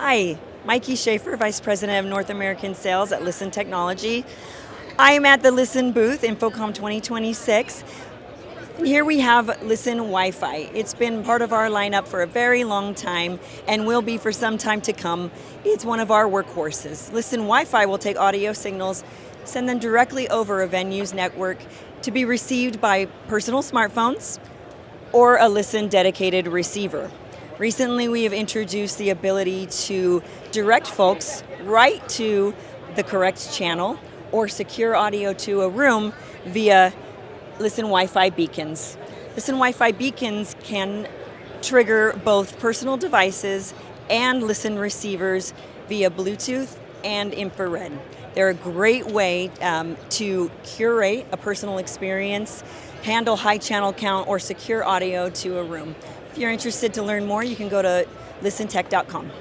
Hi, Mikey Schaefer, Vice President of North American Sales at Listen Technology. I am at the Listen booth, InfoComm 2026. And here we have ListenWIFI. It's been part of our lineup for a very long time and will be for some time to come. It's one of our workhorses. ListenWIFI will take audio signals, send them directly over a venue's network to be received by personal smartphones or a Listen dedicated receiver. Recently, we have introduced the ability to direct folks right to the correct channel or secure audio to a room via ListenWIFI beacons. ListenWIFI beacons can trigger both personal devices and Listen receivers via Bluetooth and infrared. They're a great way to curate a personal experience, handle high channel count, or secure audio to a room. If you're interested to learn more, you can go to listentech.com.